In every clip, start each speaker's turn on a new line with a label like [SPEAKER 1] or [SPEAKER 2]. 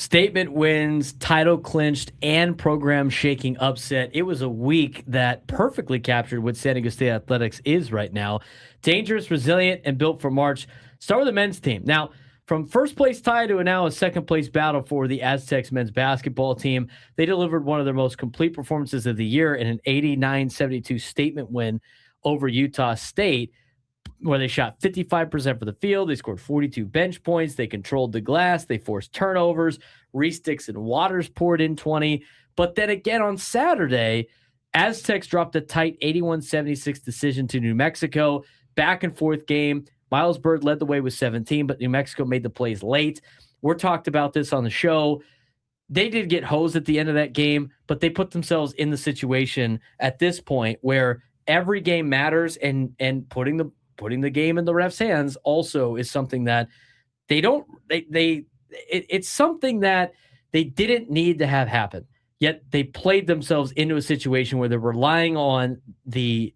[SPEAKER 1] Statement wins, title clinched, and program shaking upset. It was a week that perfectly captured what San Diego State athletics is right now. Dangerous, resilient, and built for March. Start with the men's team. Now, from first place tie to now a second place battle for the Aztecs men's basketball team, they delivered one of their most complete performances of the year in an 89-72 statement win over Utah State, where they shot 55% for the field. They scored 42 bench points. They controlled the glass. They forced turnovers. Reese Dixon Waters poured in 20. But then again on Saturday, Aztecs dropped a tight 81-76 decision to New Mexico. Back and forth game. Miles Bird led the way with 17, but New Mexico made the plays late. We're talked about this on the show. They did get hosed at the end of that game, but they put themselves in the situation at this point where every game matters, and putting the game in the ref's hands also is something that it's something that they didn't need to have happen. Yet they played themselves into a situation where they're relying on the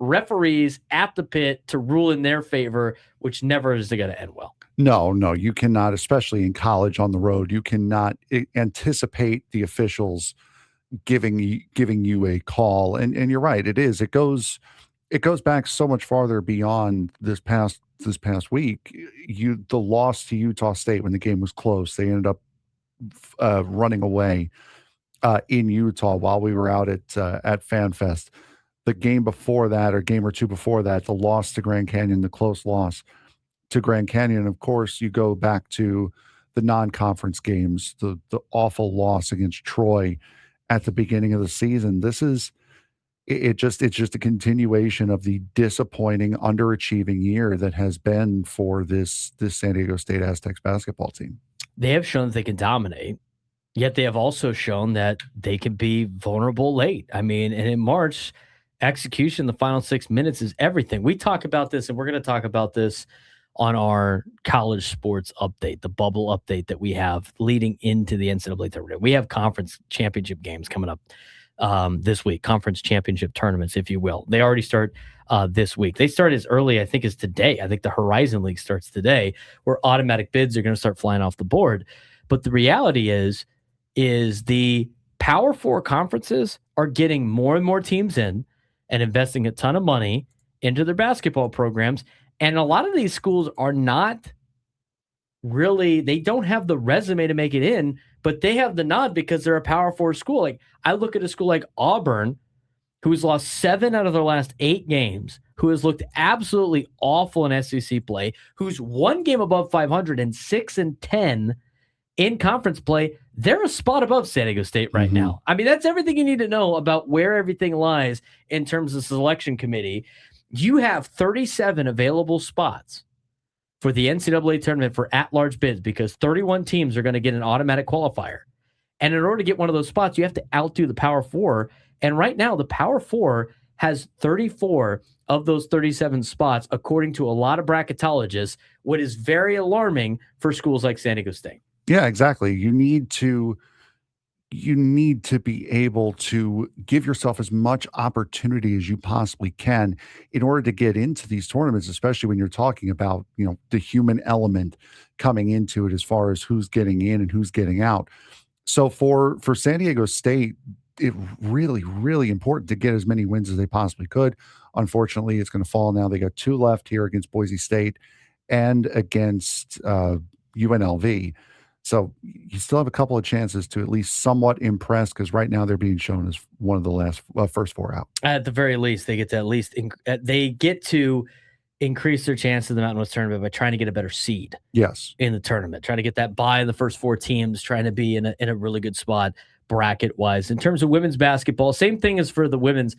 [SPEAKER 1] referees at the pit to rule in their favor, which never is going to end well.
[SPEAKER 2] No, you cannot, especially in college on the road. You cannot anticipate the officials giving you a call. And you're right, it goes back so much farther beyond this past week. The loss to Utah State when the game was close, they ended up running away in Utah while we were out at FanFest. The game before that, or game or two before that, the loss to Grand Canyon, the close loss to Grand Canyon. Of course, you go back to the non-conference games, the awful loss against Troy at the beginning of the season. It's just a continuation of the disappointing, underachieving year that has been for this San Diego State Aztecs basketball team.
[SPEAKER 1] They have shown that they can dominate, yet they have also shown that they can be vulnerable late. I mean, and in March, execution, the final 6 minutes is everything. We talk about this, and we're going to talk about this on our college sports update, the bubble update that we have leading into the NCAA tournament. We have conference championship games coming up this week, conference championship tournaments, if you will. They already start this week. They start as early, I think, as today. I think the Horizon League starts today, where automatic bids are going to start flying off the board. But the reality is the Power Four conferences are getting more and more teams in and investing a ton of money into their basketball programs. And a lot of these schools are not really, they don't have the resume to make it in, but they have the nod because they're a Power Four school. Like, I look at a school like Auburn, who's lost 7 out of their last 8 games, who has looked absolutely awful in SEC play, who's one game above 500 and 6-10 in conference play. They're a spot above San Diego State right now. I mean, that's everything you need to know about where everything lies in terms of selection committee. You have 37 available spots for the NCAA tournament for at-large bids because 31 teams are going to get an automatic qualifier. And in order to get one of those spots, you have to outdo the Power Four. And right now, the Power Four has 34 of those 37 spots, according to a lot of bracketologists, what is very alarming for schools like San Diego State.
[SPEAKER 2] Yeah, exactly. You need to be able to give yourself as much opportunity as you possibly can in order to get into these tournaments, especially when you're talking about, the human element coming into it as far as who's getting in and who's getting out. So for San Diego State, it really, really important to get as many wins as they possibly could. Unfortunately, it's going to fall now. They got 2 left here against Boise State and against UNLV. So you still have a couple of chances to at least somewhat impress, because right now they're being shown as one of the first 4 out.
[SPEAKER 1] At the very least, they get to increase their chance in the Mountain West tournament by trying to get a better seed.
[SPEAKER 2] Yes,
[SPEAKER 1] in the tournament, trying to get that bye in the first 4 teams, trying to be in a really good spot bracket wise. In terms of women's basketball, same thing as for the women's.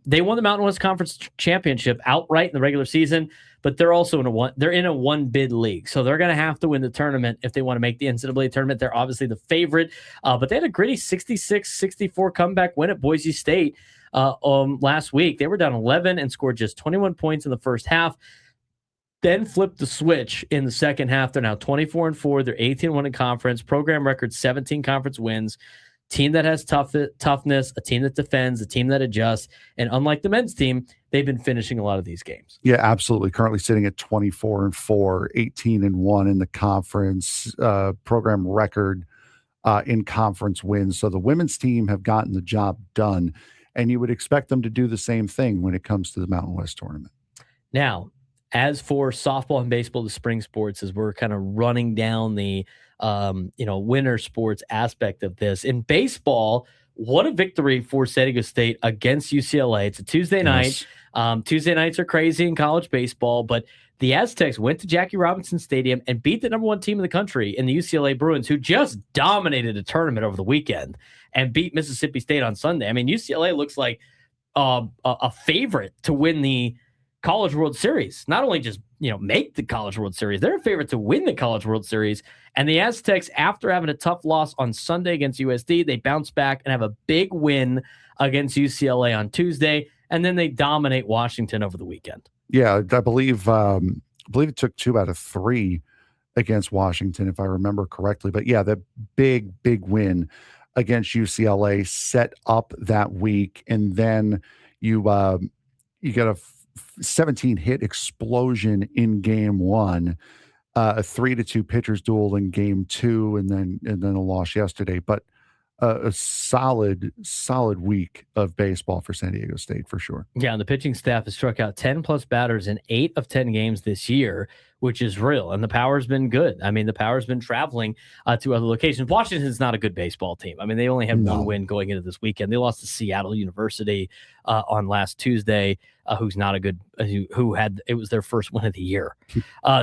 [SPEAKER 1] They won the Mountain West Conference Championship outright in the regular season, but they're also in a one bid league. So they're going to have to win the tournament if they want to make the NCAA tournament. They're obviously the favorite, but they had a gritty 66-64 comeback win at Boise State last week. They were down 11 and scored just 21 points in the first half. Then flipped the switch in the second half. They're now 24-4. They're 18-1 in conference. Program record 17 conference wins. Team that has toughness, a team that defends, a team that adjusts. And unlike the men's team, they've been finishing a lot of these games.
[SPEAKER 2] Yeah, absolutely. Currently sitting at 24-4, 18-1 in the conference. Program record in conference wins. So the women's team have gotten the job done, and you would expect them to do the same thing when it comes to the Mountain West tournament.
[SPEAKER 1] Now, as for softball and baseball, the spring sports, as we're kind of running down the winter sports aspect of this. In baseball, what a victory for San Diego State against UCLA. It's a Tuesday night. Tuesday nights are crazy in college baseball, but the Aztecs went to Jackie Robinson Stadium and beat the number one team in the country in the UCLA Bruins, who just dominated a tournament over the weekend and beat Mississippi State on Sunday. I mean, UCLA looks like a favorite to win the College World Series. Not only just make the College World Series, they're a favorite to win the College World Series. And the Aztecs, after having a tough loss on Sunday against USD, they bounce back and have a big win against UCLA on Tuesday, and then they dominate Washington over the weekend.
[SPEAKER 2] Yeah, I believe it took 2 out of 3 against Washington, if I remember correctly. But yeah, the big win against UCLA set up that week, and then you get a 17 hit explosion in game 1, a 3-2 pitchers duel in game 2, and then a loss yesterday. But a solid week of baseball for San Diego State for sure.
[SPEAKER 1] Yeah, and the pitching staff has struck out 10 plus batters in 8 of 10 games this year, which is real. And the power's been good. I mean, the power's been traveling to other locations. Washington's not a good baseball team. I mean, they only had one win going into this weekend. They lost to Seattle University on last Tuesday, who's not a good, who had, it was their first win of the year.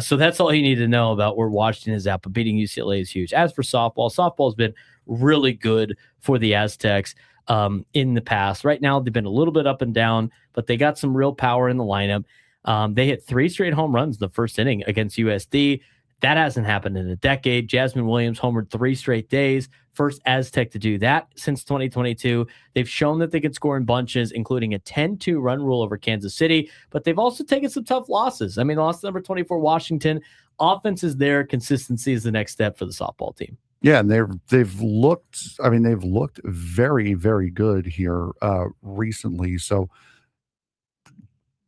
[SPEAKER 1] So that's all you need to know about where Washington is at, but beating UCLA is huge. As for softball's been really good for the Aztecs in the past. Right now, they've been a little bit up and down, but they got some real power in the lineup. They hit 3 straight home runs in the first inning against USD. That hasn't happened in a decade. Jasmine Williams homered 3 straight days. First Aztec to do that since 2022. They've shown that they can score in bunches, including a 10-2 run rule over Kansas City, but they've also taken some tough losses. I mean, they lost to number 24 Washington. Offense is there. Consistency is the next step for the softball team.
[SPEAKER 2] Yeah, and they've looked very, very good here recently. So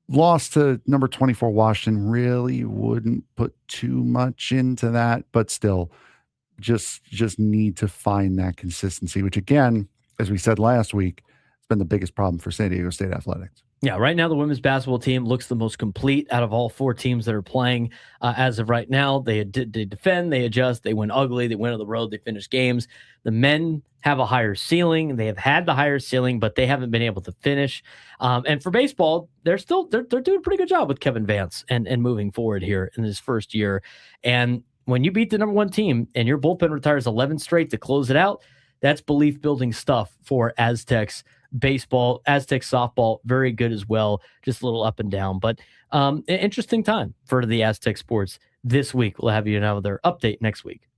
[SPEAKER 2] loss to number 24 Washington really wouldn't put too much into that, but still just need to find that consistency, which again, as we said last week, has been the biggest problem for San Diego State athletics.
[SPEAKER 1] Yeah, right now the women's basketball team looks the most complete out of all 4 teams that are playing as of right now. They defend, they adjust, they win ugly, they win on the road, they finish games. The men have a higher ceiling. They have had the higher ceiling, but they haven't been able to finish. And for baseball, they're doing a pretty good job with Kevin Vance and moving forward here in his first year. And when you beat the number 1 team and your bullpen retires 11 straight to close it out, that's belief building stuff for Aztecs baseball. Aztec softball, very good as well, just a little up and down, but an interesting time for the Aztec sports this week. We'll have you another update next week.